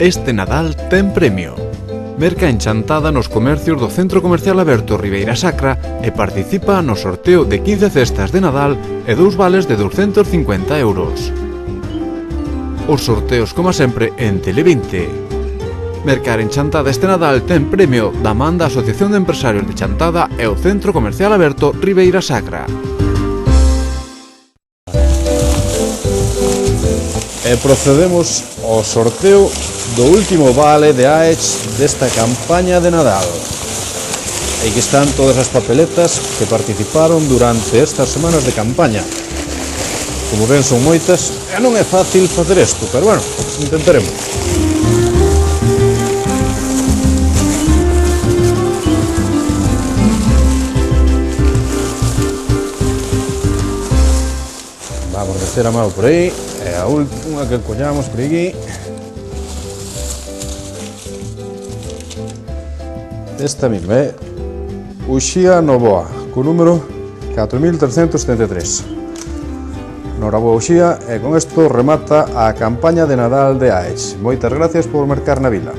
Este Nadal ten premio. Merca en chantada nos comercios do Centro Comercial Aberto Ribeira Sacra e participa no sorteo de 15 cestas de Nadal e 2 vales de 250 euros. Os sorteos, como sempre, en Tele20. Mercar en chantada este Nadal ten premio da man da Asociación de Empresarios de Chantada e o Centro Comercial Aberto Ribeira Sacra. E procedemos ao sorteo do último vale de AECH desta campaña de Nadal. E aquí están todas as papeletas que participaron durante estas semanas de campaña. Como ven, son moitas e non é fácil facer isto, pero bueno, intentaremos. Vamos a meter a mão por aí. É a última que collamos por aquí. Esta mesma é Uxía Novoa, co número 4373. Noraboa Uxía, e con isto remata a campaña de Nadal de AECH. Moitas gracias por mercar na vila.